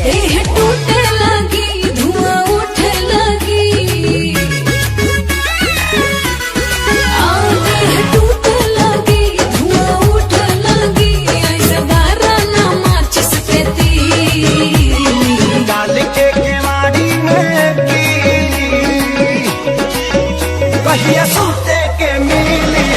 देह टूटे लगी, धुआं उठे लगी, देह टूटे लगी, धुआं उठे लगी, ऐसे बारा ना माचिस पे तीर डाल के केवाड़ी में कीली कहिया सूते के मिली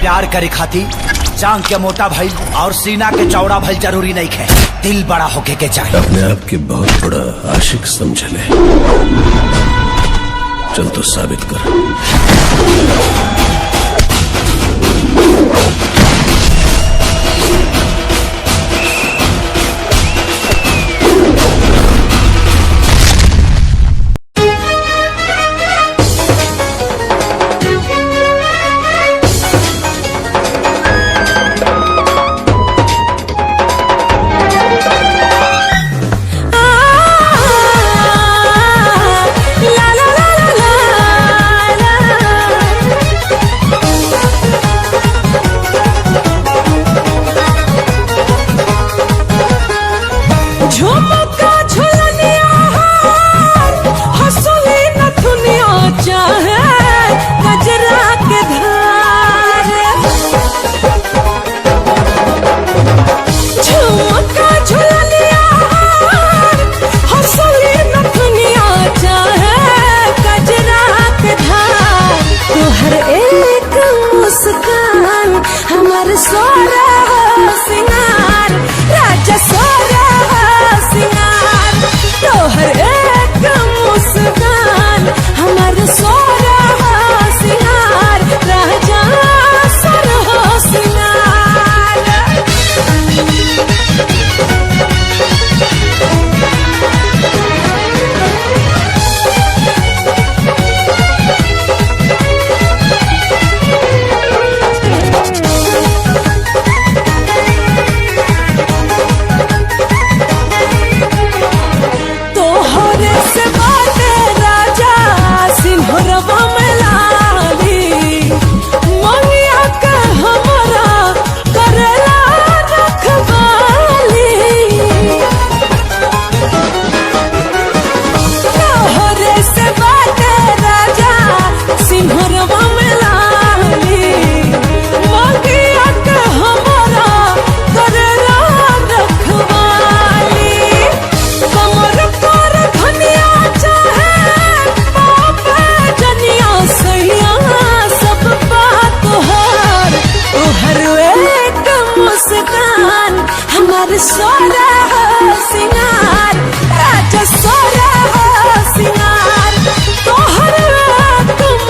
प्यार करे खाती जांग के मोटा भइल और सीना के चौड़ा भइल जरूरी नहीं है, दिल बड़ा होके के चाहिए। अपने आप के बहुत बड़ा आशिक समझ ले, चल तो साबित कर। सोरा सिंगार तोहर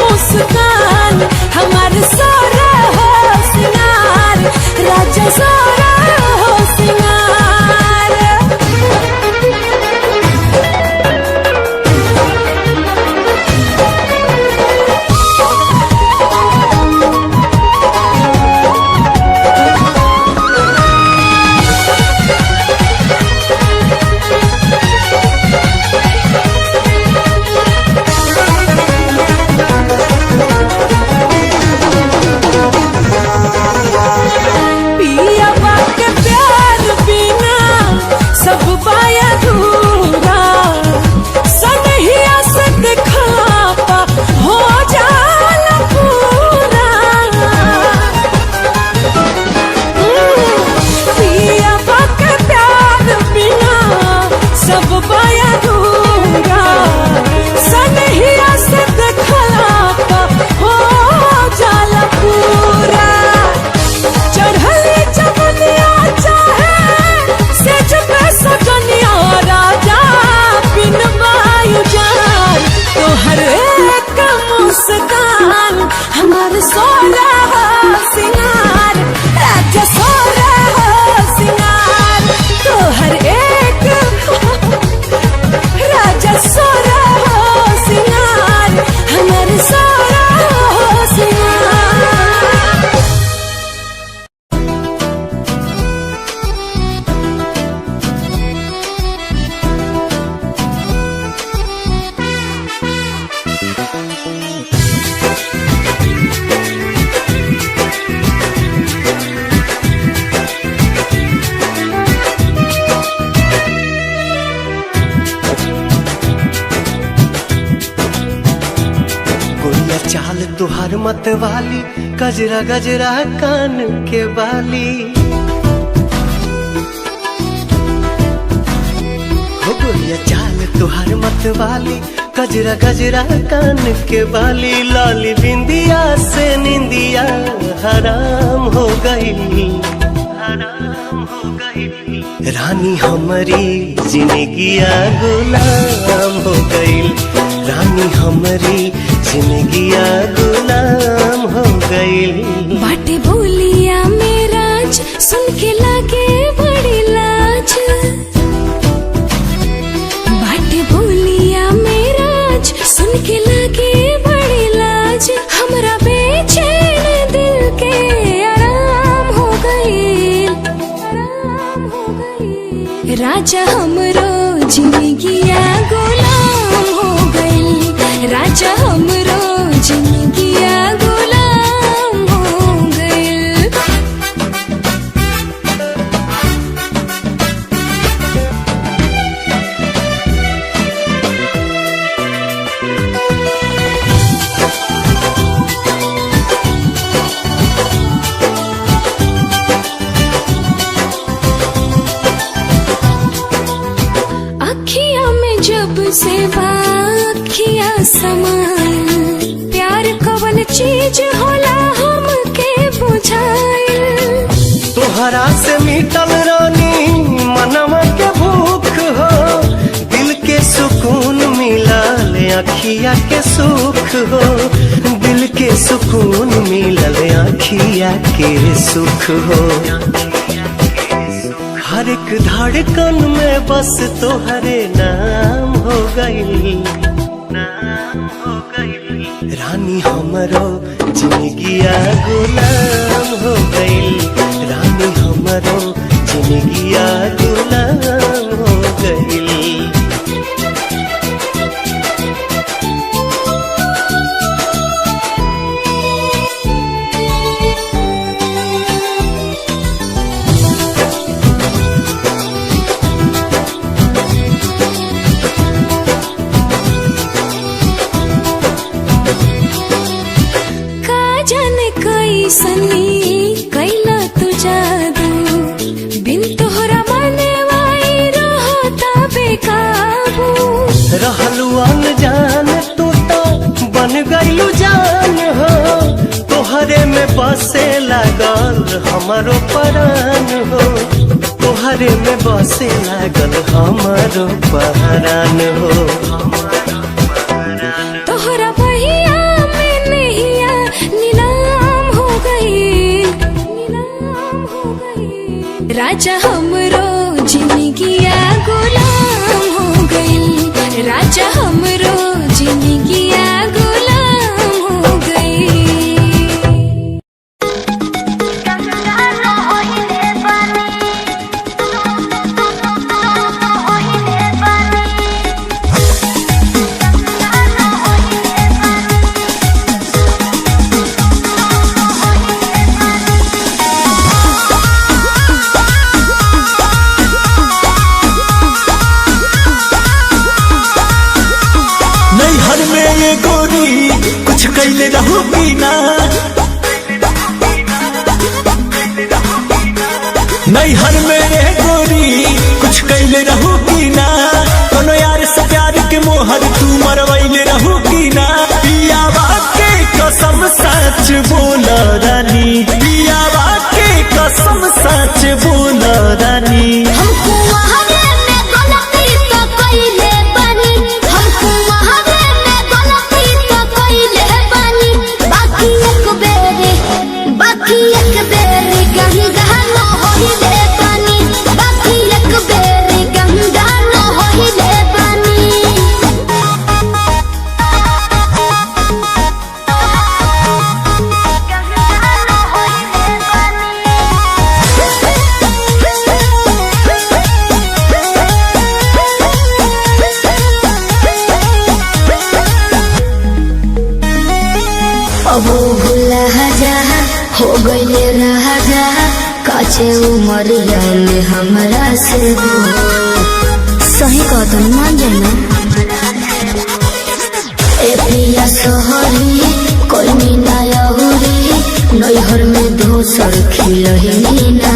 मुस्कान चाल तुहार मत वाली, गजरा गजरा कान के बाली। हो गोरिया चाल तुहार मत वाली, गजरा गजरा कान के बाली। लाली बिंदिया से निंदिया हराम हो गई, हराम हो गई। रानी हमारी जिंदगिया गुलाम हो गई, रानी हमारी जिंदगिया गुलाम हो गई। बाटे बोलिया मेराज सुन के लागे बड़ी लाज, बाटे बोलिया मेराज सुन के लागे बड़ी लाज। हमरा बेचैन दिल के आराम हो गई, आराम हो गई। राजा हमरो जिंदगिया गुलाम हो गई, राजा हमरो जिंदगिया गुलाम हो गई। अखिया में जब से बाखिया समान, प्यार कवन चीज होला हमके बुझाइल। तोहरा से मिटल रानी मनवा के भूख हो, दिल के सुकून मिलल अखिया के सुख हो, दिल के सुकून मिलल अखिया के सुख हो। हर एक धड़कन में बस तोहरे नाम हो गई, नाम हो गई। रानी हमरो जिंदगिया गुलाम हो गई, रानी हमरो जिंदगिया गुलाम हो गई। सनी कैला तू जादू, बिन तोहरा माने वाई रहता बेकाबू। रहलू अनजान तू तो बन गईलू जान हो, तोहरे में बसे लागल हमारो परान हो, तोहरे में बसे लागल हमारो परान हो। तोहरा बहिया में नैया नीलाम हो गई, नीलाम हो गई। राजा हमरो जिंदगिया गुलाम हो गई, राजा हमरो जिंदगिया गुलाम हो गई। कुछ कैले रहू बिना, नैहर में रे गोरी कुछ कैले रहू बिना। कोनो यार से प्यार के मोहर तू मरवैले रहू बिना। पियावा के कसम सच बोल रानी, पियावा के कसम सच बोल रानी। हमको वहावे में गलती तो कइले बानी, हमको वहावे में गलती तो कइले बानी। बाकी एक बेरी गंगा न होइले बानी, बाकी एक बेरी गंगा न होइले बानी। अब भूला जा हो गईले राजा, काचे उमरिया में हमरा से सही कहतन मान जाना। ए पिया सोहरी दोसर खिलही ना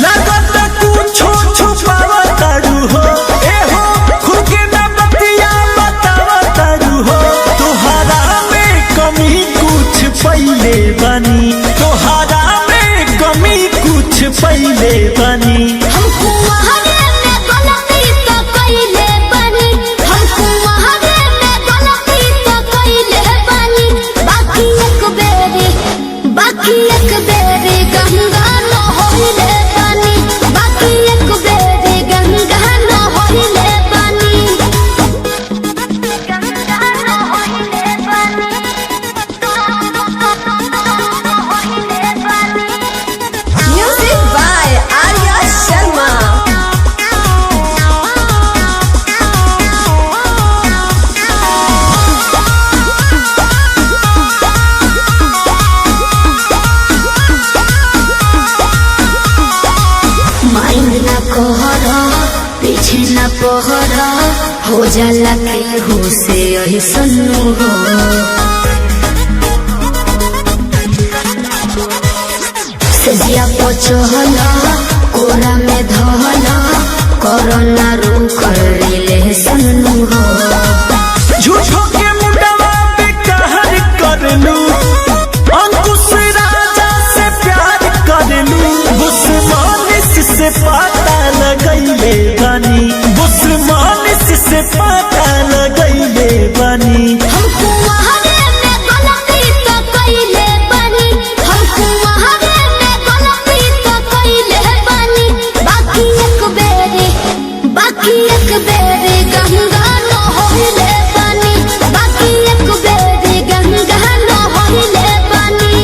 लगत कुछो छुपावा तारू हो ए हो खुद के ना बतिया बतावा तारू हो तोहरा में कमी कुछ पहिले बनी तोहरा में कमी कुछ पहिले बनी हमको वहारे में गलती तो कइले बानी हमको वहारे में गलती तो कइले बानी बाकी एक बेरी गंगा न होइले बानी बाकी एक बेरी गंगा न होइले बानी गंगा न होइले बानी होइले बानी Music by Arya Sharma. Mind न कहरा पीछे न पहरा हो जाला के हो से यही सन्नु हो सजिया पचहला कोरा में धहला कोरोना रूख ले सन्नु हो झूठो के मुंडवा पे कहर कर लू अंकुश राजा से प्यार कर लू बुस्मानिस से पता लगैले बनी बुस्मानिस से पता लगैले बनी हमको वहारे में गलती तो कइले बानी हमको वहारे में गलती तो कइले बानी बाकी एक बेरी गंगा न होइले बानी बाकी एक बेरी गंगा न होइले बानी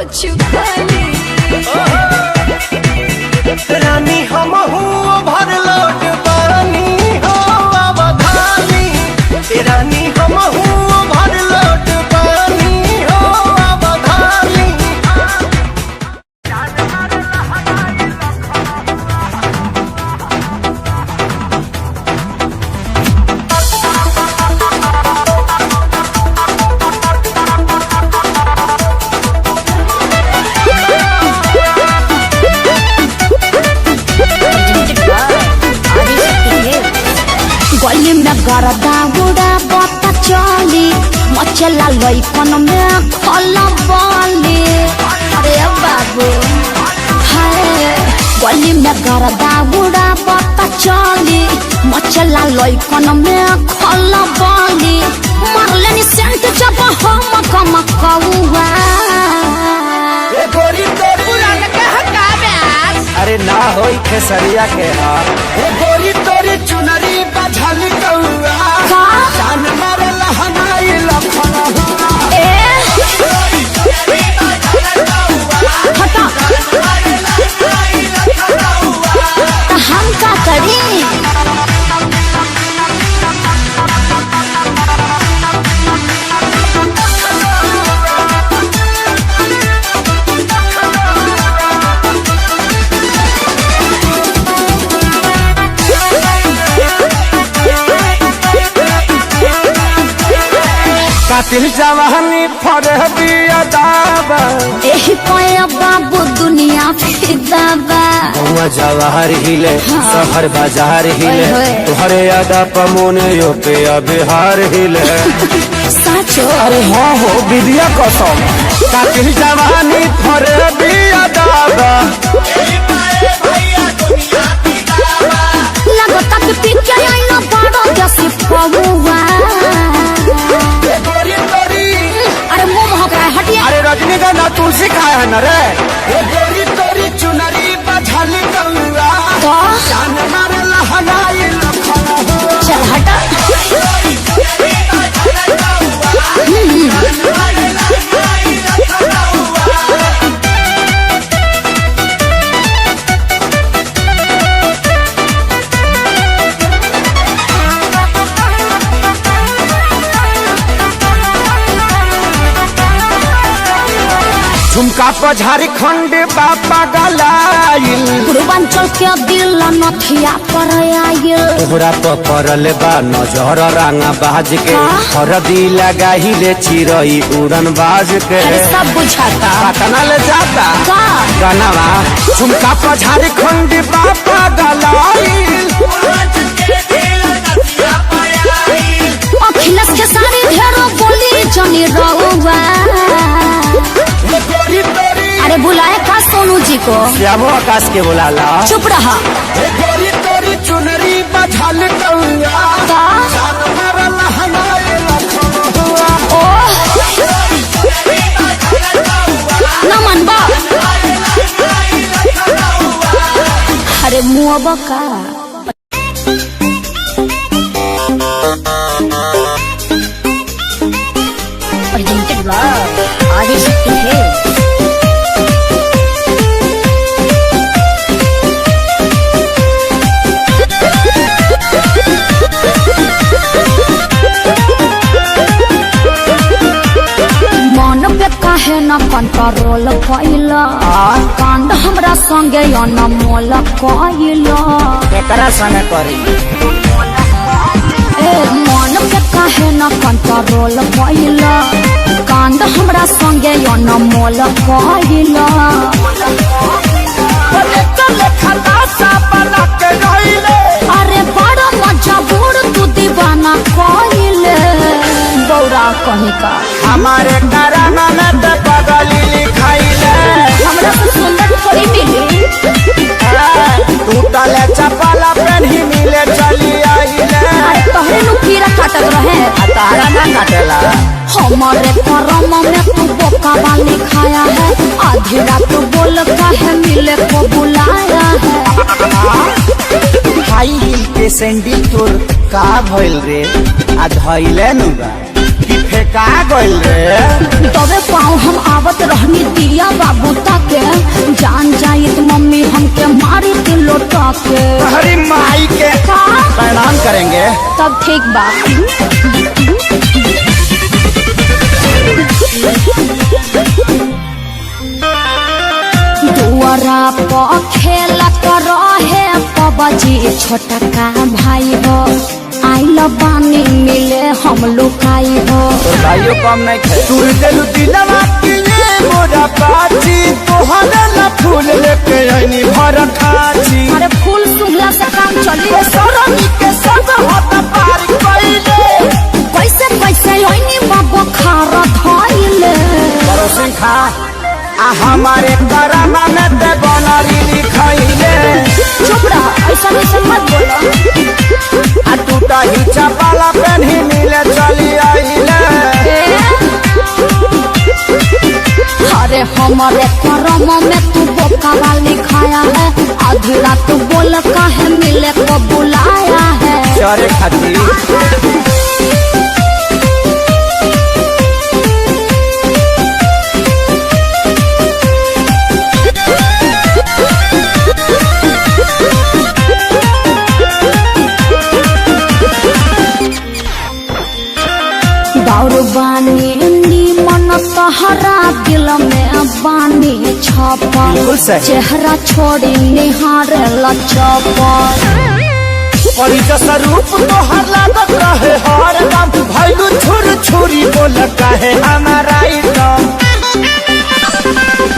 कुछ खाली रानी हम भर लोट पानी हो अवधानी रानी हम भर लोट पानी हो अवधानी गली में गरदा उड़ा बता चली मचला लइकन में खला बाली अरे बाबू हाय गली में गरदा उड़ा बता चली मचला लइकन में खला बाली मारले नि सेंट जब हम कम कौवा ए गोरी तोरी पुरान के हकाबे अरे ना होई खेसरिया के हार ए गोरी तोरी चुनरी बझल कौआ का जान मारे लहनाई लखना ए हटा तो हम का करी कातिल जवानी फरबिया दाबा एही पाया बाबू दुनिया फिदा बा हुआ जवाहर हिले शहर बाजार हिले ओए होए। तुहरे यादा पमोने यो पे बिहार हिले साचो अरे हाँ हो विद्या कसम कातिल जवानी फरबिया दाबा लगता कि पिक्चर आई ना बड़ो जैसी पहुआ अरे मुंह महक रहा है हटिए अरे रजनीगंधा तुलसी खाया है न रे ये गोरी तोरी चुनरी बझल कौआ तो जान मारे लहनाई लखना चल हटा झुमका पर झारखंड बापा गलाइल पूर्वांचल के दिल नथिया पर आयल तोहरा पर पड़ल बा नजर रंगा बाज के हरदी लगाहिले चिरई उड़न बाज के अरे सब बुझाता पटना ले जाता का गनवा झुमका पर झारखंड बापा गलाइल अखिलेश के सारी ढेरों बोली जनी रहुआ अरे बुलाए का सोनू जी को श्यामो आकाश के बुलाला चुप रहा ए गोरी तोरी चुनरी बझल कौआ का जान मारे लहनाई लखना ओ न मनबा अरे मुआ का प्रेजेंटेड बाय आदिशक्ति है मन पे काहे न कंट्रोल कैला कांड हमरा संगे न मोल कैला एकरा संगे करी ए मन पे काहे न कंट्रोल कैला कांड हमरा संगे न मोल कैला अरे बड़ा मजबूर तू दीवाना कैले बौरा कहीं का हमारे कराना में तो पगली लिखाइले हमरा से सुंदर थोड़ी मिली टूटल चपला पेन्ही मिले चली आइले अरे तोहरे नु कीड़ा काटत रहे तारा ना काटेला हमारे करम में तू बोका वाली खाया है आधी रात बोल काहे मिले को बुलाया है हाई हिल के सैंडल तोर का भइल रे आ धइले नु बा कि फेंका गइल रे। तबे पाँव हम आवत रहनी दिया बाबू ताके, जान जाइत मम्मी हमके मारी के लोटा के। हरी माई के प्रणाम करेंगे। तब ठीक बा। दुआरा पर खेलत रहे पबजी छोटा का भाई हो, आइल बानी मिले हम लुकाई हो। भाइयों कम नहीं खे तूर दिल दिलवा के मोरा पाची, तोहरा ला फूल लेके आईनी भर खाची। अरे फूल सुंघला से काम चली। सरनी के संग हाथ पार कइले, कैसे कैसे ओइनी बाबा खारा धइले। परोसिन खा आ हमारे करामा में ते बनरी लिखइले। चुप रह, ऐसा ऐसा मत बोलो। आ टूटा ही चपाला पेन्ही मिले चली आइले। अरे हमारे करम में तू बोकावा लिखाया है, आधी रात बोल काहे मिले को बुलाया है। चरे खातिर दारू बानी मन तहरा दिल में बानी छापा, बिल्कुल सही। चेहरा छोड़ी निहारे लचपन। परी जैसा रूप तोहर लागत रहे हर दम, भैलू छुर छुरी बोल कहे हमारा एकदम।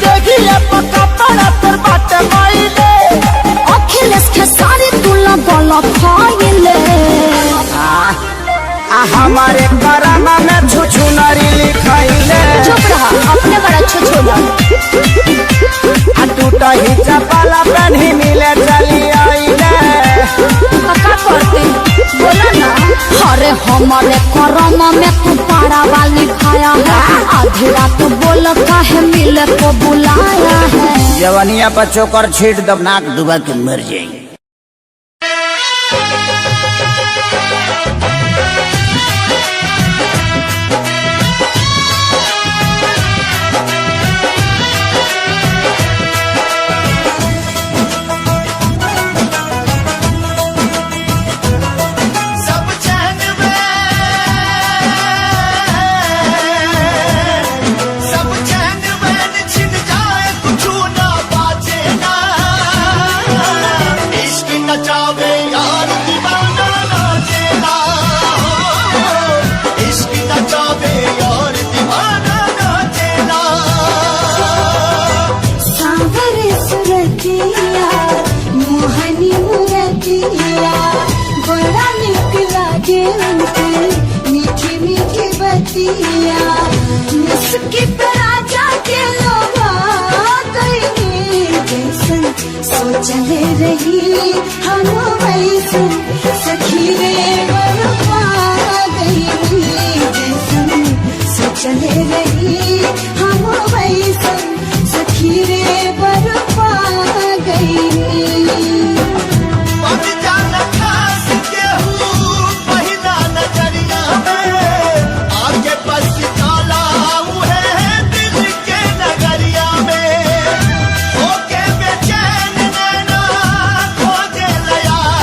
देखिए पक्का पड़ा तर बाटे माइले, अखिलेश के सारी तुला बोला खाइले। हमारे करामा में छुछु नारी लिखाइले। चुप रहा, अपने बड़ा छुछुला। आ टूटा ही चपाला पेन्ही मिले चली आइले। का करते बोला ना। अरे हमारे करम में तू पारा वाली खाया है, आधी रात बोल काहे मिले को बुलाया है। जवानिया पर चोकर छीट दब नाक डुबा के मर जाएंगे। मीठी मीठी बतिया मुस्की पे राजा के लोगा गई, जैसन सोचले रही हम वैसन सखी रे बरपा गई। जैसन सोचले रही हम वैसन सखी रे बरपा गई। Yeah.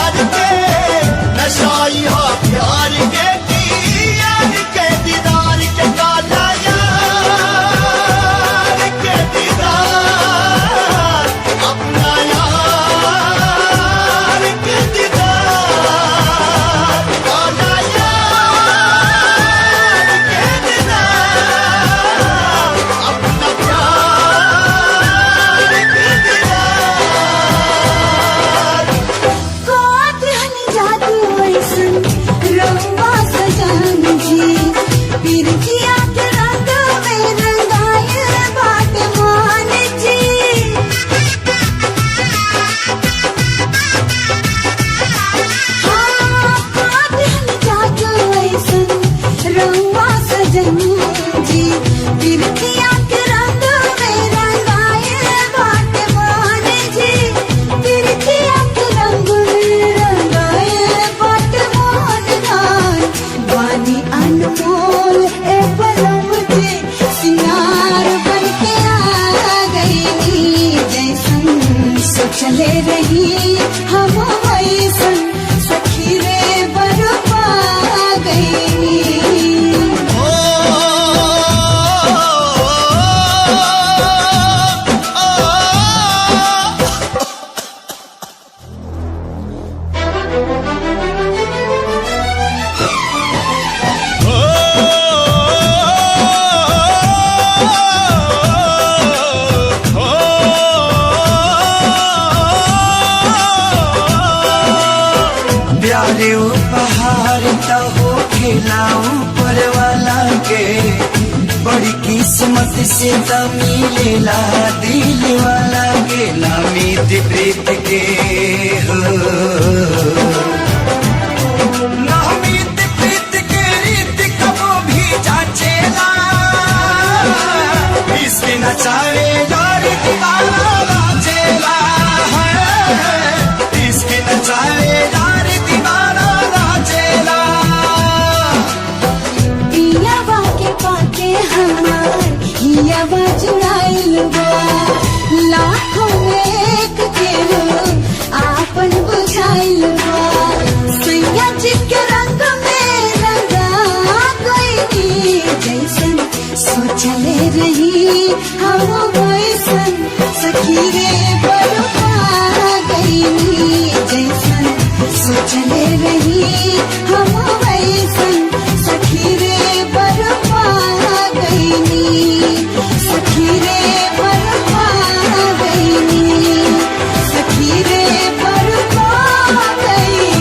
सोचले रही हम वैसन सखी रे बरपा गई। प्यारे उपहार तो हो खिलाऊं पर वाला के बड़ी किस्मत से तो मिलेला दिल वाला के नामित प्रीत के हो नामित प्रीत के रीत कबो भी जाचेला इसके नचावे यार दीवाना नाचेला है इसके नचावे यार दीवाना नाचेला। पियावा के पाके हमार हियावा जुड़ाइल बा लाखों में एक के हो आपन बुझाइल बा सैया जी के रंग में रंगा गई जैसन सोचले रही हम वैसन सखी रे बरपा गई जैसन सोचले रही हम वैसन सखी रे बरपा गई सखी रे बरपा गई सखी रे बरपा गई।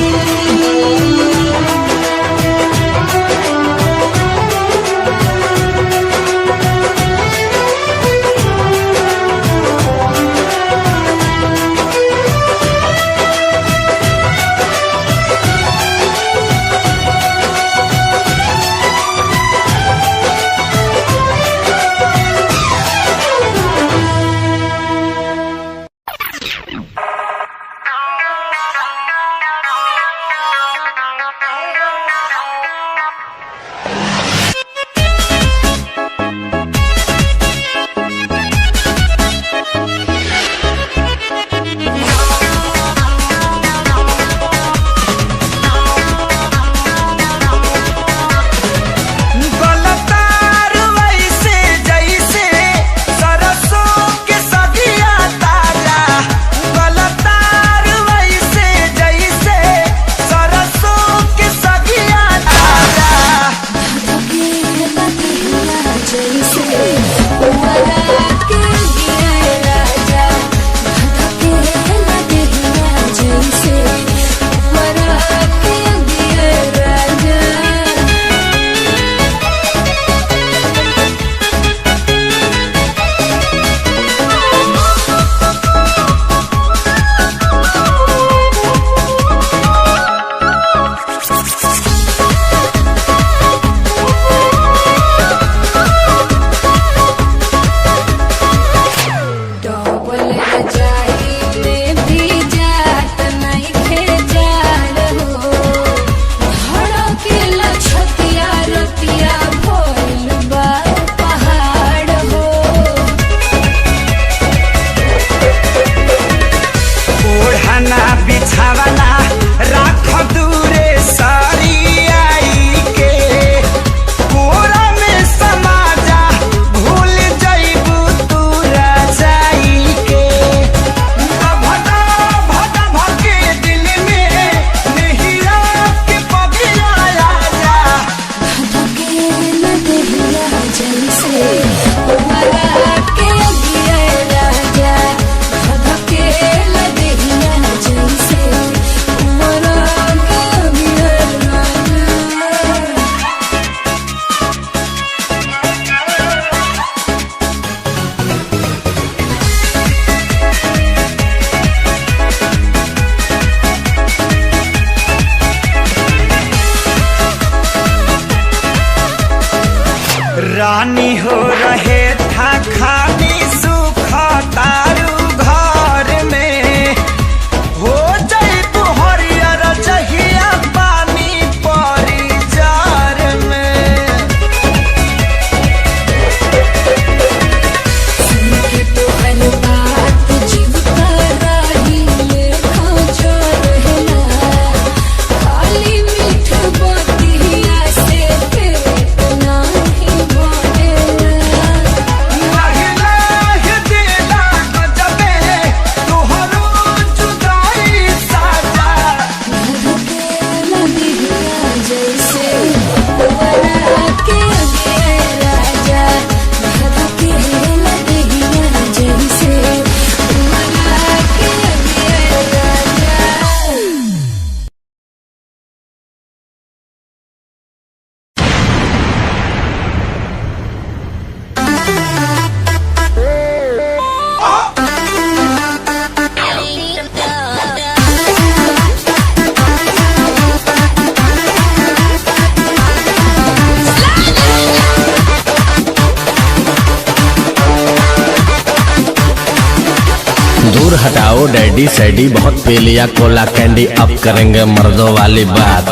दूर हटाओ डैडी सैडी, बहुत पी लिया कोला कैंडी, अब करेंगे मर्दों वाली बात।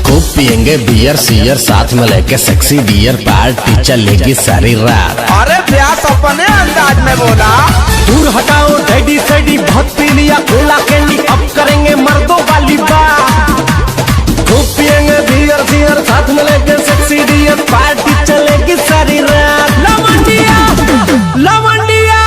खूब पियेंगे बियर सियर, साथ में लेके सेक्सी डियर, पार्टी चलेगी सारी रात। अरे प्यास अपने अंदाज में बोला। दूर हटाओ डैडी सैडी, बहुत पी लिया कोला कैंडी, अब करेंगे मर्दों वाली बात। खूब पियेंगे बियर सियर, साथ में लेके सेक्सी डियर, पार्टी चलेगी सारी रात। लवंडिया लवंडिया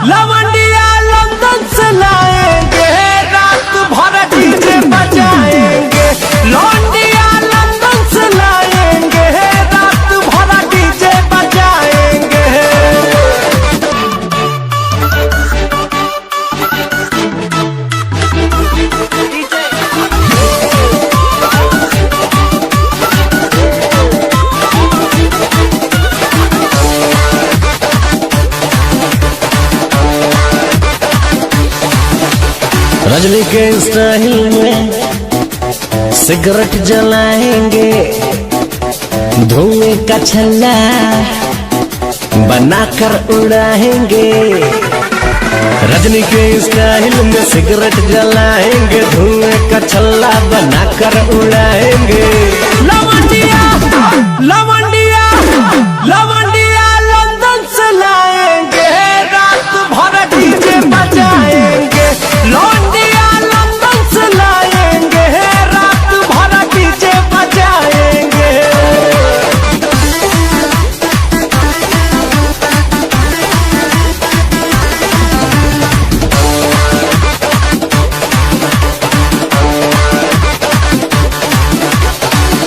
लवंडिया लंदन से लाएंगे, रात भर डीजे बजाएंगे। लौंडिया लंदन से लाएंगे, रात भर डीजे बजाएंगे। रजनी के स्टाइल में सिगरेट जलाएंगे, धुएं का छल्ला बनाकर उड़ाएंगे। रजनी के स्टाइल में सिगरेट जलाएंगे, धुएं का छल्ला बनाकर उड़ाएंगे। लवंडिया लवंडिया लवंडिया लंदन से लाएंगे, रात भर डीजे बजाएंगे। लौंडिया लंदन से लाएंगे, रात भर डीजे बजाएंगे।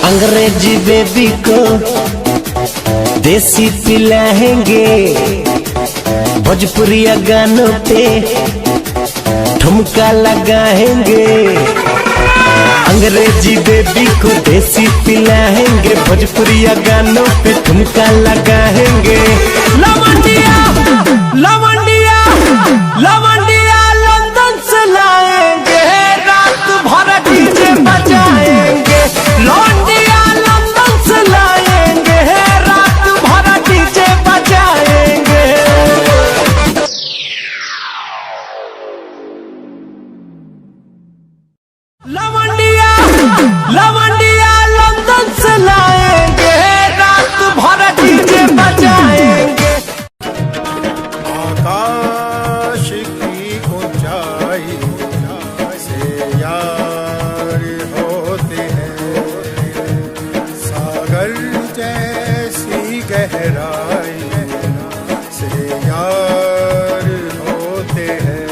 अंग्रेजी बेबी को देसी पिलाएंगे, भोजपुरिया गानों पे ठुमका लगाएंगे। अंग्रेजी बेबी को देसी पिलाएंगे, भोजपुरिया गानों पे ठुमका लगाएंगे। लवंडिया लवंडिया लवंडिया लंदन से लाएंगे, रात भर डीजे बजाएंगे। लौंडिया लंदन से लाएंगे, रात भर डीजे बजाएंगे। लवंडिया लवंडिया लंदन से लाएंगे, रात भर डीजे बजाएंगे। आकाश की ऊंचाई से यार होते हैं, सागर जैसी गहराई से यार होते हैं।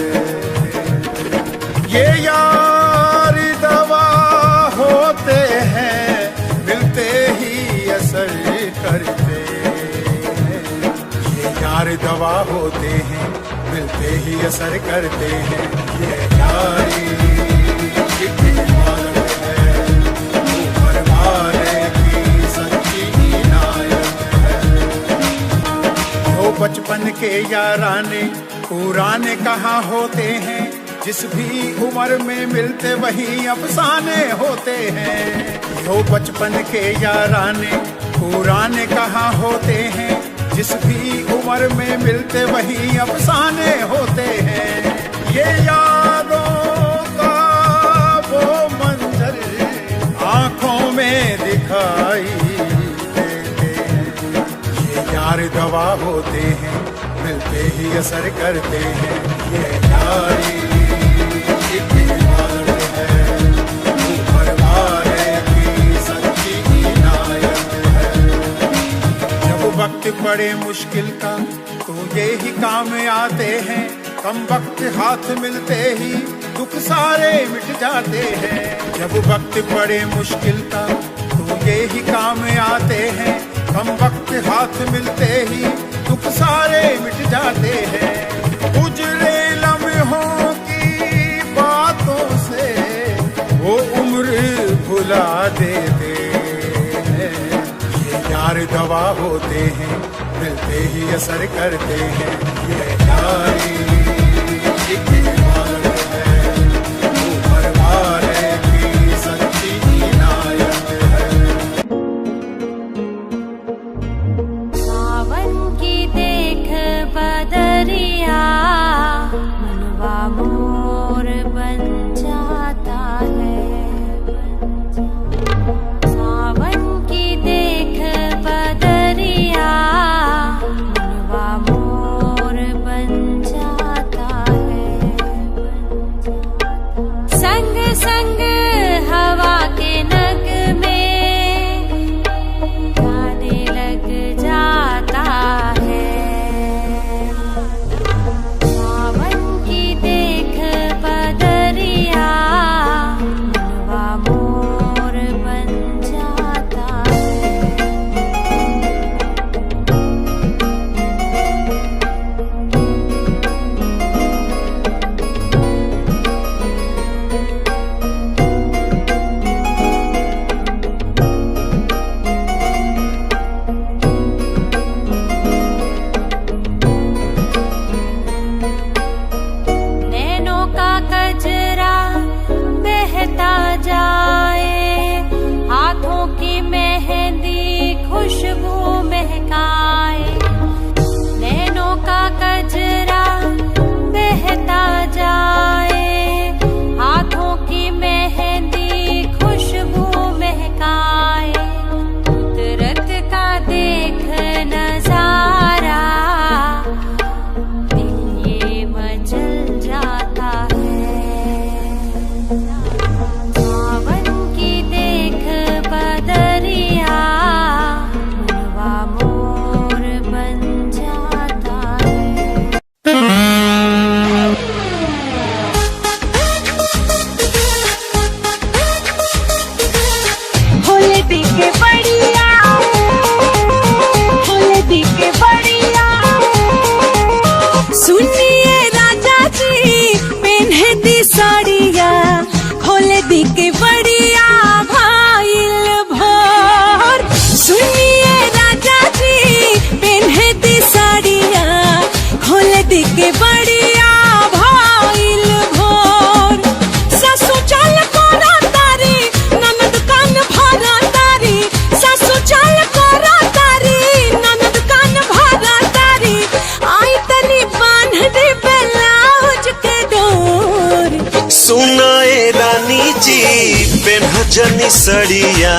ये यार दवा होते हैं, मिलते ही असर करते हैं। ये यार दवा होते हैं, मिलते ही असर करते हैं। ये यारी एक इबादत है, ऊपर वाले की सच्ची इनायत है। जो बचपन के याराने पुराने कहाँ होते हैं, जिस भी उम्र में मिलते वही अफसाने होते हैं। जो बचपन के याराने पुराने कहाँ होते हैं, जिस भी उम्र में मिलते वही अफसाने होते हैं। ये यादों का वो मंजर आंखों में दिखाई देते हैं। ये यार दवा होते हैं, मिलते ही असर करते हैं। ये यारी एक इबादत है, ऊपर वाले की सच्ची इनायत है। जब वक्त पड़े मुश्किल का तो ये ही काम आते हैं, कम वक्त हाथ मिलते ही दुख सारे मिट जाते हैं। जब वक्त पड़े मुश्किल का तो ये ही काम आते हैं, कम वक्त हाथ मिलते ही दुख सारे मिट जाते हैं। गुजरे लम्हों की बातों से वो उम्र भुला देते हैं। ये यार दवा होते हैं, मिलते ही असर करते हैं। ये यारी एक इबादत है, ऊपर वाले की सच्ची इनायत है। सावन की देख बदरिया के बढ़िया भाईल भोर सासू चाल करा तारी ननद कान भरा तारी सासू चाल करा तारी ननद कान भरा तारी आई तनी बांध दे ब्लाउज के डोर सुनाए रानी जी पेन्हजनी सड़िया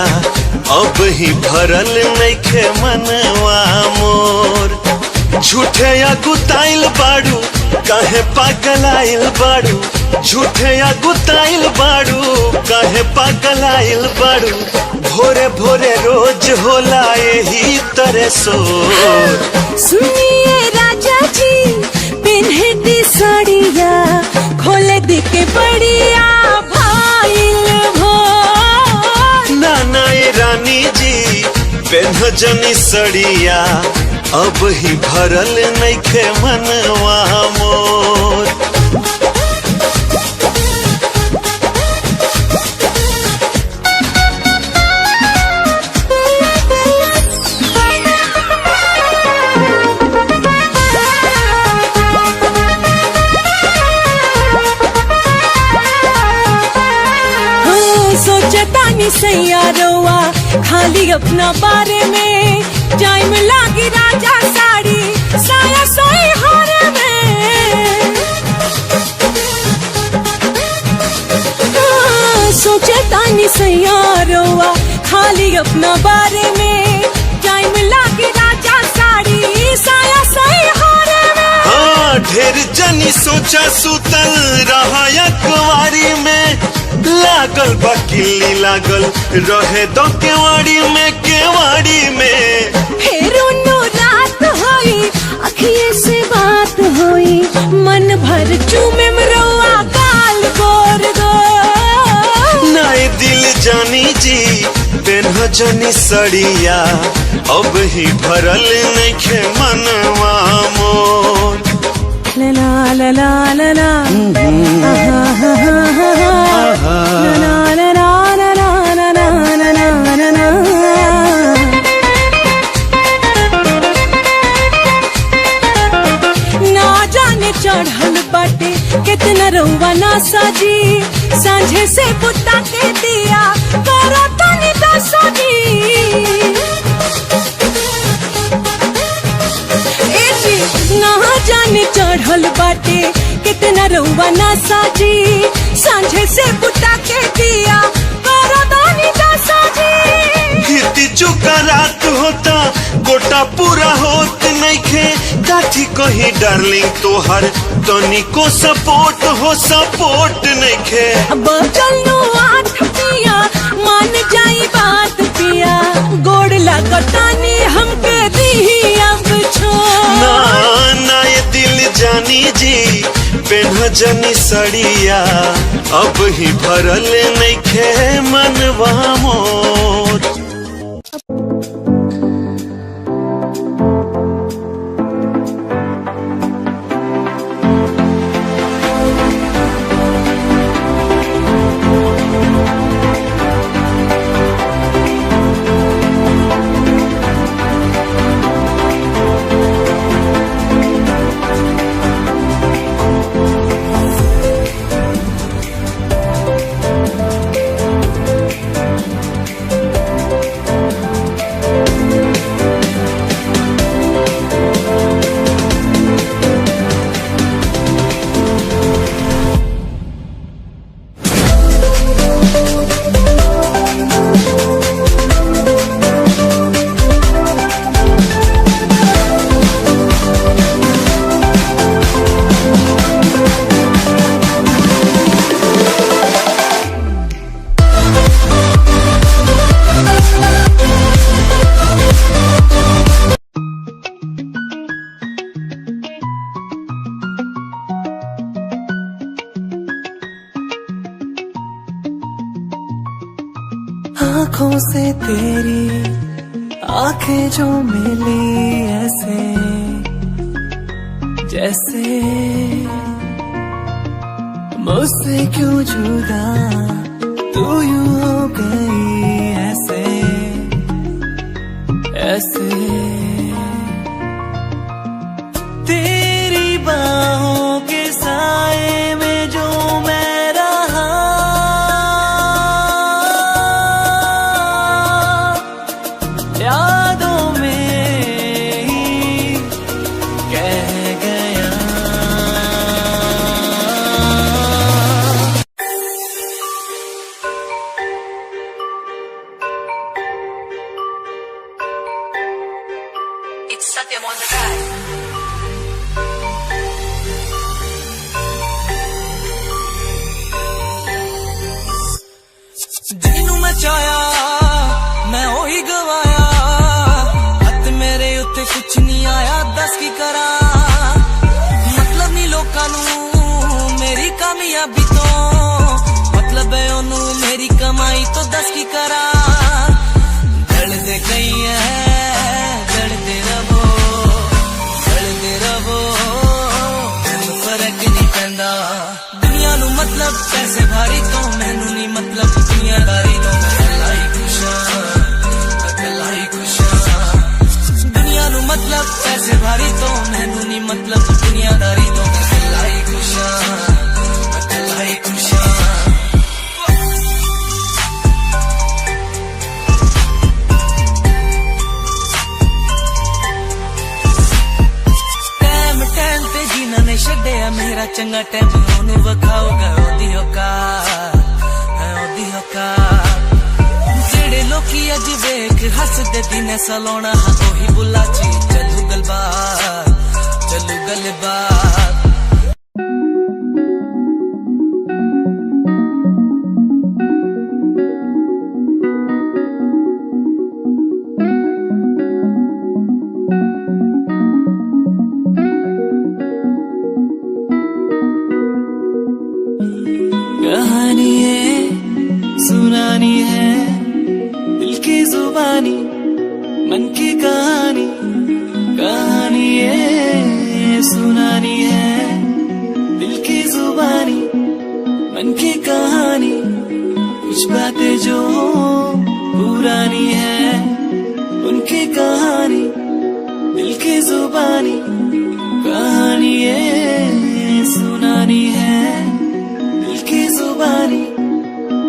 अब ही भरल नइखे मनवा मोर झूठे या गुताइल बाड़ू काहे पागल आइल बाड़ू झूठे या गुताइल बाड़ू काहे पागल आइल बाड़ू भोरे भोरे रोज होला यही तरह सोर सुनिए राजा जी पिन्हे दी साड़िया खोले दी के बढ़िया भाईल भोर नाना ये रानी जी पेन्हजनी सड़िया अब ही भरल नइखे मनवा मोर सोचतानी सैयारोवा खाली अपना बारे में टाइम लागी राजा साड़ी साया सोई हारे में सोचतानी सैयारोवा खाली अपना बारे में टाइम लागी राजा साड़ी साया सोई हारे में हाँ ढेर जनी सोचा सुतल रहा कुंवारी में लागल बा किल्ली लागल रहे दो केवाड़ी में फिर उन्नो रात होई अखिए से बात होई मन भर चूमे मरोआ काल गोर गोर नाए दिल जानी जी पेन्हजनी सड़िया अब ही भरल नइखे मनवा मोर ला ला ला ला ला ना जाने चढ़ल बाटे कितना रउआ ना साजी सांझे से बुता के दिया करा तनी दसजी ना जाने चढ़ल बाटे कितना रउआ ना साजी सांझे से बुता के दिया करा तनी दसजी गिरती चुका रात होता गोटा पूरा होत नइखे काठी कही डार्लिंग तोहर तनिको सपोर्ट नइखे चलू आठ पिया मान जाई बात पिया गोड़ लगतानी हमके दी अब ना ना ये दिल जानी जी पेन्हजनी सड़िया अब ही भरल नइखे मनवा मोर आँखों से तेरी आंखें जो मिली ऐसे जैसे मुझसे क्यों जुदा तू यूं हो गई ऐसे ऐसे तेरी बाहों रुपया भी तो मतलब है ओनू मेरी कमाई तो 10 की करा जलदे कई है जलदे रवो फर्क नहीं पैंदा दुनिया नू मतलब पैसे भारी तो मैनू नहीं मतलब दुनियादारी तो मैं ही खुश दुनिया नू मतलब पैसे भारी तो मैनू नहीं मतलब दुनियादारी तो मैं ही खुश टाइम ते जीना ने छड्डिया मेरा चंगा टाइम ओनू वखाओगा ओदी औकात जेड़े लोकी अज वेख हसदे दिने सलोना ओही बुला ची चलू गलबात कहानी है सुनानी है दिल की जुबानी मन की कहानी कहानी है सुनानी है दिल की जुबानी मन की कहानी कुछ बातें जो पुरानी है उनकी कहानी दिल की जुबानी कहानी है सुनानी है दिल की जुबानी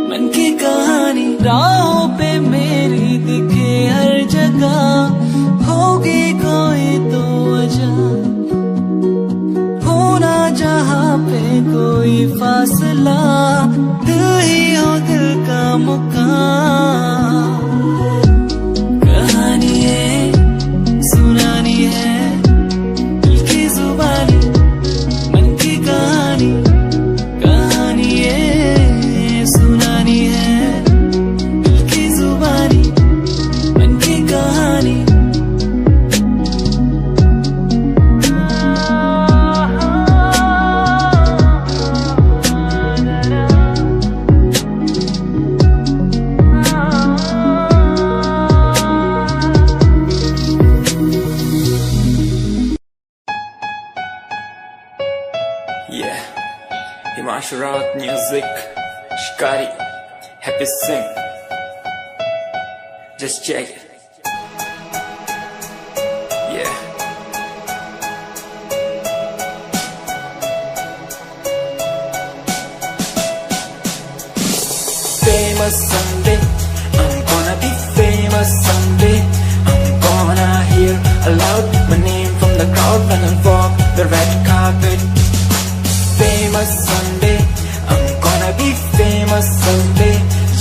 मन की कहानी राहों पे मेरी दिखे हर जगह होगी कोई तो वजह होना जहाँ पे कोई फासला दिल ही हो दिल का मुकाम कहानी है सुनानी है दिल की जुबानी मन की कहानी कहानी है सुनानी है दिल की जुबानी मन की कहानी Yeah, Himanshu Rawat music, Shikari, Happy Singh. Just check it. Yeah. Famous someday, I'm gonna be famous someday. I'm gonna hear aloud my name from the crowd when I walk the red carpet. Famous someday, I'm gonna be famous someday.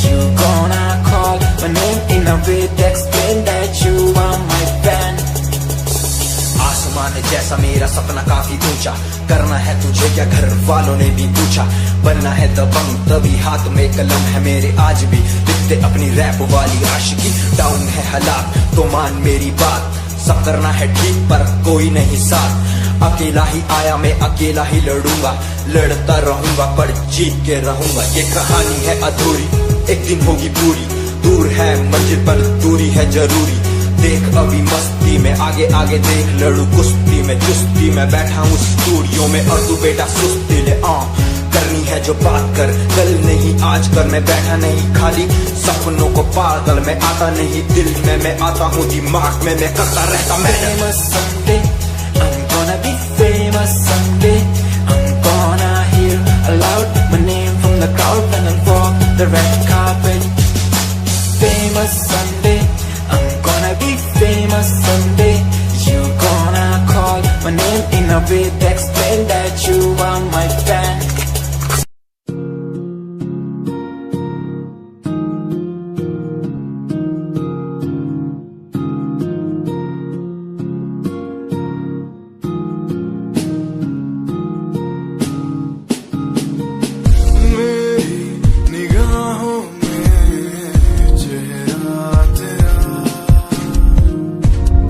You gonna call my name in a way to explain that you are my fan. आसमान जैसा मेरा सपना काफी ऊंचा करना है तुझे क्या घर वालों ने भी पूछा बनना है दबंग तभी हाथ में कलम है मेरे आज भी लिखते अपनी रैप वाली आशिकी डाउन है हालात तो मान मेरी बात सब करना है ठीक पर कोई नहीं साथ अकेला ही आया मैं अकेला ही लड़ूंगा लड़ता रहूंगा पर जीत के रहूंगा ये कहानी है अधूरी एक दिन होगी पूरी दूर है मंजिल पर दूरी है जरूरी देख अभी मस्ती में आगे आगे देख लड़ू कुश्ती में चुस्ती में बैठा हूँ स्टूडियो में और तू बेटा सुस्ती ले करनी है जो बात कर कल नहीं आज कर मैं बैठा नहीं खाली सपनों को पागल मैं आता नहीं दिल में मैं आता हूँ दिमाग में मैं करता रहता मैं Famous someday, I'm gonna be famous someday. I'm gonna hear aloud my name from the crowd when I walk the red carpet. Famous someday, I'm gonna be famous someday. You gonna call my name in a way to explain that you are my fan.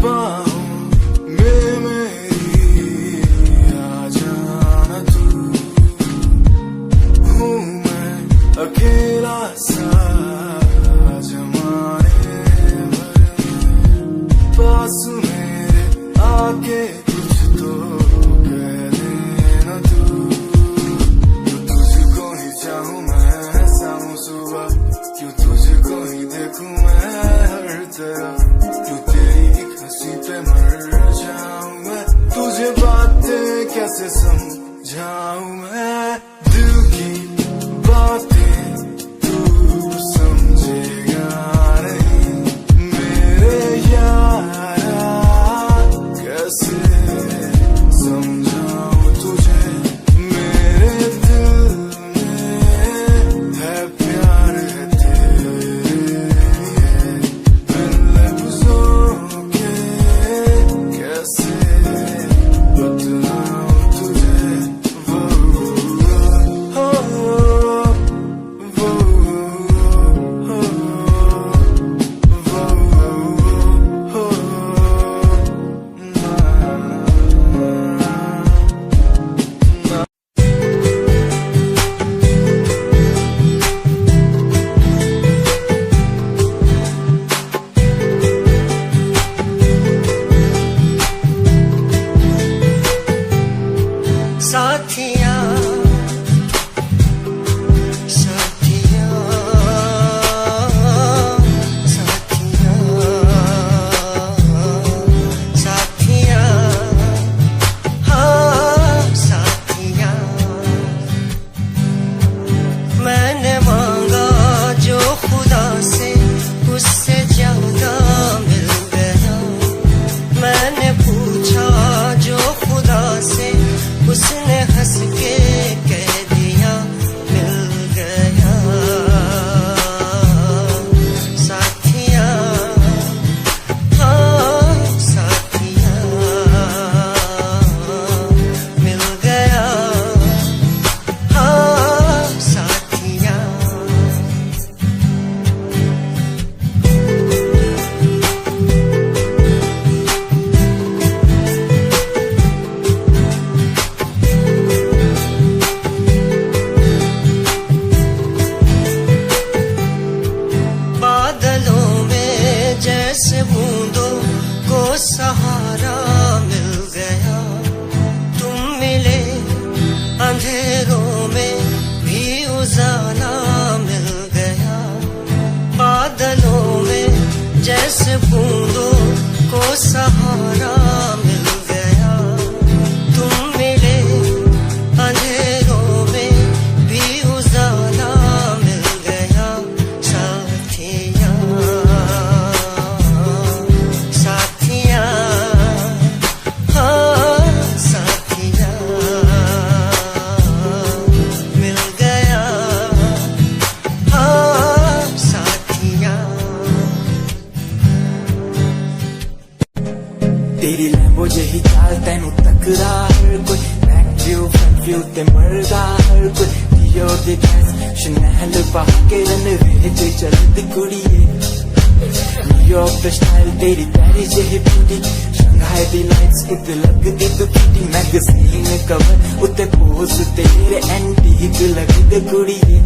बाहों में मेरी आ जाना समझाऊं मैं दिल की बातें तू समझेगा नहीं मेरे यारा कैसे समझाऊं तुझे मेरे दिल में है प्यार है तेरे बिन लफ्जों के कैसे बतलाऊं तुझे वो साथिया साथिया साथिया साथिया हाँ साथिया मैंने मांगा जो खुदा से उससे ज्यादा मिल गया मैंने पूछा जो खुदा से उसने हंस के कह दिया मिल गया साथिया हाँ साथिया मिल गया हाँ साथिया बादलों में जैसे बूंदों को सहारा मिल गया तुम मिले अंधेरों में भी उजाला मिल गया बादलों में जैसे बूंदों को सहारा मिल गया तुम मिले अंधेरों में भी उजाला मिल गया साथिया साथिया हाँ साथिया मिल गया हाँ साथिया तेरी लैम्बो जही चाल तैनू तकदा हर कोई बैक व्यू फ्रंट व्यू ते मरदा हर कोई दियो दे ड्रेस शनैल पा के रन वे चलदी कुड़िए न्यूयॉर्क दा स्टाइल तेरी पैरी जही ब्यूटी शंघाई दी लाइट्स उत्ते लगदी तू किटी मैगजीन कवर उत्ते पोज तेरे एंटीक लगदे कुड़िए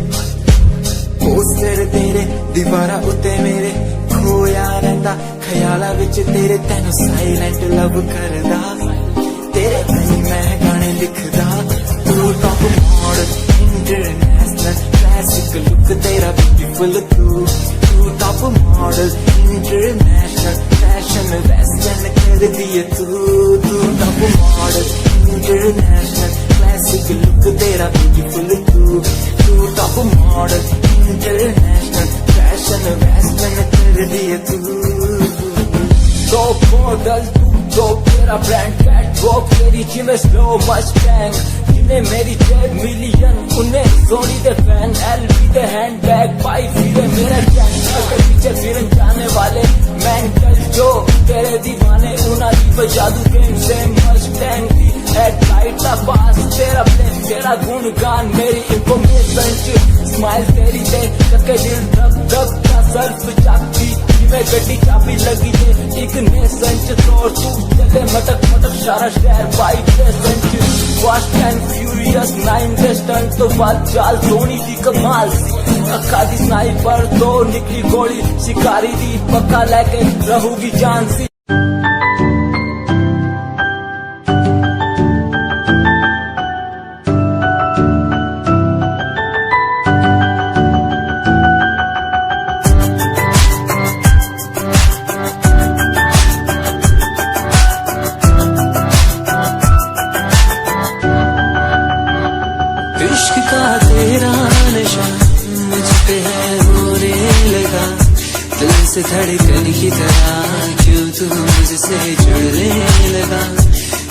पोस्टर तेरे दीवारा उत्ते मेरे खोया रहंदा ख्याला विच तेरे तैनू साइलेंट लव करदा तेरे लिए मैं गाने लिखदा तू top model international classic look तेरा ब्यूटीफुल तू top model international fashion western कर दिए तू top model international classic look तेरा ब्यूटीफुल तू top model international fashion western कर दिए तू टॉप मॉडल तू तेरा ब्रांड कैट वॉक तेरी जिम स्लो मस्टैंग जिन्हें मेरी 10 मिलियन उन्हें सोनी दे फैन एलबी दे हैंडबैग पाई फिरे मेरा गैंग के पीछे फिरन जाने वाले मेंटल जो तेरे दीवाने उना दी जादू गेम से मस्टैंग दी एट लाइट दा पास तेरा प्लेन तेरा गुणगान मेरी इंफॉर्मेशन स्माइल तेरी दे के दिल धक धक का सर्फ चापी जिਵੇਂ ਗੱਡੀ ਚਾਬੀ ਲੱਗੀ ਤੇ ਇੱਕ ਨੇ ਸੰਚ ਤੋੜ ਤੂੰ ਚੱਲੇ ਮਟਕ ਮਟਕ ਸਾਰਾ ਸ਼ਹਿਰ ਬਾਈਕ ਤੇ ਸੰਚ ਫਾਸਟ ਐਂਡ ਫਿਊਰੀਅਸ 9 ਦੇ ਸਟੰਟ ਤੋਂ ਬਾਅਦ ਚਾਲ ਸੋਹਣੀ ਦੀ ਕਮਾਲ ਸੀ ਅੱਖਾਂ ਦੀ ਸਨਾਈਪਰ ਤੋਂ ਨਿਕਲੀ ਗੋਲੀ ਸ਼ਿਕਾਰੀ ਦੀ ਪੱਕਾ ਲੈ ਕੇ ਰਹੂਗੀ ਜਾਨ ਸੀ सांस धड़कन की तरह क्यों तू मुझसे जुड़ने लगा।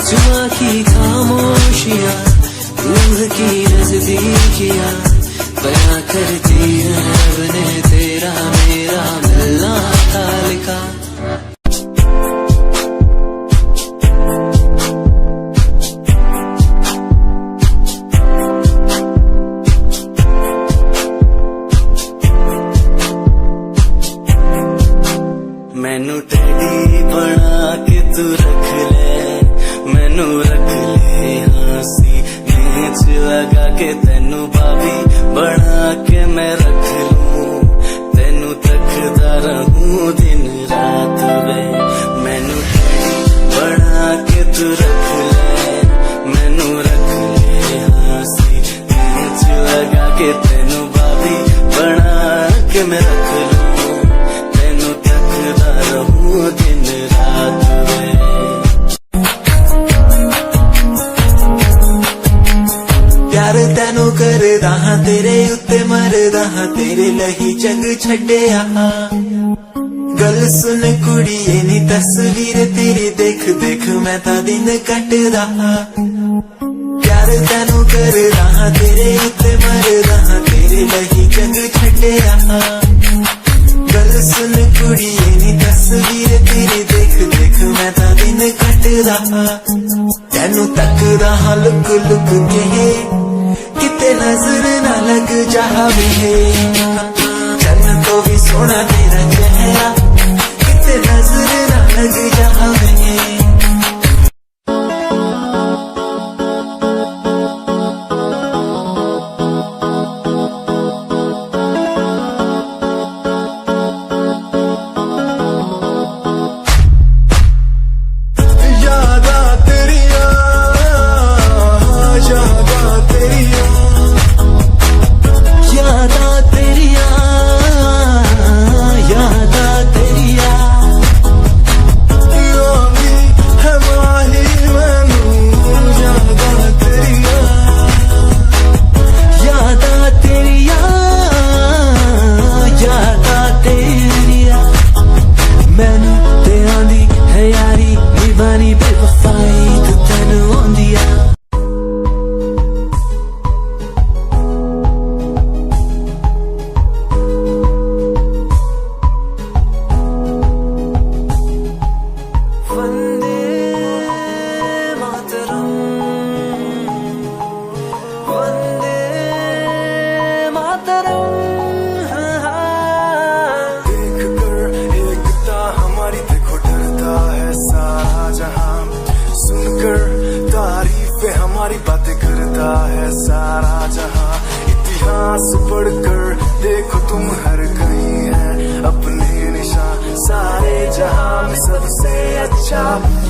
जुआ की खामोशियाँ रूह की नजदीकियाँ बयां करती है रब ने तेरा मेरा मिलना था लिखा। मैनू टेडी बना के तू रख ले, मैनू रख ले हंसी नीच लगा के तेनू भाभी बना के मैं रख लूं, तेनू तकदा रहूं दिन रात वे। मैनू टेडी बना के तू रख ले, मैनू रख ले हंसी नीच लगा के तेनू भाभी बना के मैं रख लूं, दिन रात में। प्यार तैनू करदा हां तेरे उत्ते मरदा हां तेरे लही जग छड्डिया। गल सुन कुड़िए नी तस्वीर तेरी देख देख मैं तां दिन कटदा हां। प्यार तैनू करदा हां तेरे उत्ते मरदा हां तेरे लही जग छड्डिया। गल सुन कुड़िए नी तस्वीर तेरी देख देख मैं तां दिन कटदा हां। तैनू तकदा हां लुक लुक के किते नजर ना लग जावे, चन्न तो भी सोना तेरा चेहरा किते नजर ना लग जावे। हमारी बातें करता है सारा जहां। इतिहास पढ़कर देखो तुम हर कहीं है अपने निशान। सारे जहां में सबसे अच्छा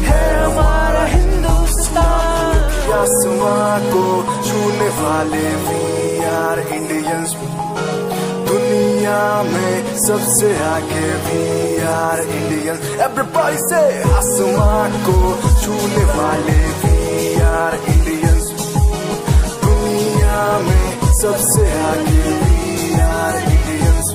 है हमारा हिंदुस्तान। आसमां को छूने वाले वी आर इंडियंस। दुनिया में सबसे आगे वी आर इंडियंस। एवरीबॉडी से आसमां को छूने वाले वी आर इंडियंस। दुनिया में सबसे आगे वी आर इंडियंस।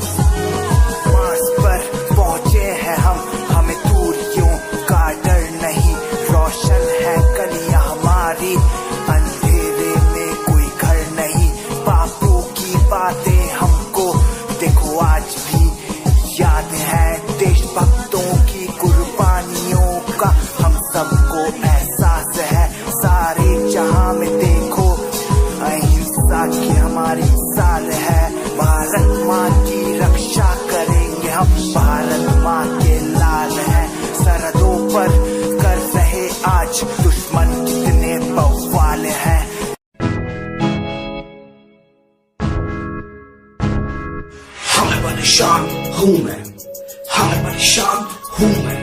मार्स पर पहुंचे हैं हम, हमें दूरियों का डर नहीं। रोशन है गलियां हमारी, अंधेरे में कोई घर नहीं। बापू की बातें हमको देखो आज भी याद है। देशभक्तों की कुर्बानियों का हम सबको एहसास है। सारे जहां में देखो अहिंसा की हमारी साल है। भारत माँ की रक्षा करेंगे हम, भारत माँ के लाल हैं। सरहदों पर कर रहे आज दुश्मन कितने बवाल हैं। हमें परेशान हूँ मैं, हमें परेशान हूँ मैं,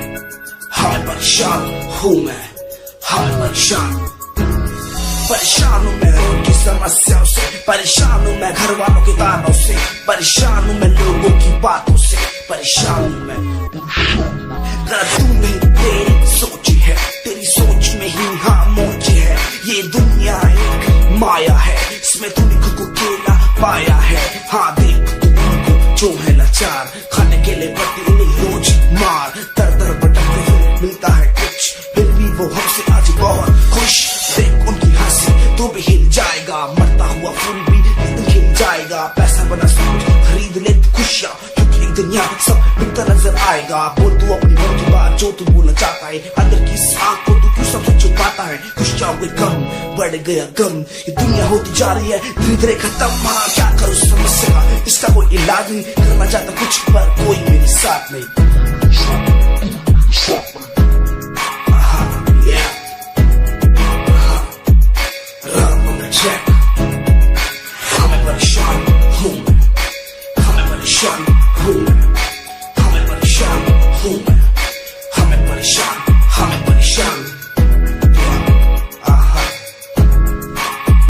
हमें परेशान हूँ मैं, हमें परेशान परेशान हूँ मैं की समस्याओं से। परेशान हूँ मैं घर वालों के तानों से। परेशान हूँ मैं लोगों की बातों से। परेशान हूँ मैं। तू नहीं तेरी सोच है, तेरी सोच में ही हाँ मौज है। ये दुनिया एक माया है, इसमें तूने खुद को अकेला पाया है। हाँ देख तू जो है लाचार, खाने के लिए बढ़ती उन्हें आएगा, मरता हुआ फूल भी एक दिन खिल जाएगा। पैसा बना सब कुछ खरीद ले खुशियाँ, क्योंकि एक दिन यहाँ सब बिकता नजर आएगा। बोल तू अपनी मन की बात जो तू बोलना चाहता है, अंदर की इस आग को तू क्यों सबसे छुपाता है। खुशियाँ हुए कम, बढ़ गया गम, ये दुनिया होती जा रही है धीरे धीरे खत्म। हाँ क्या करूँ समस्या का, इसका कोई इलाज नहीं, करना चाहता कुछ पर कोई मेरे साथ नहीं। हमें परेशान हूँ मैं, हमें परेशान हूँ मैं, हमें परेशान हूँ मैं, हमें परेशान, हमें परेशान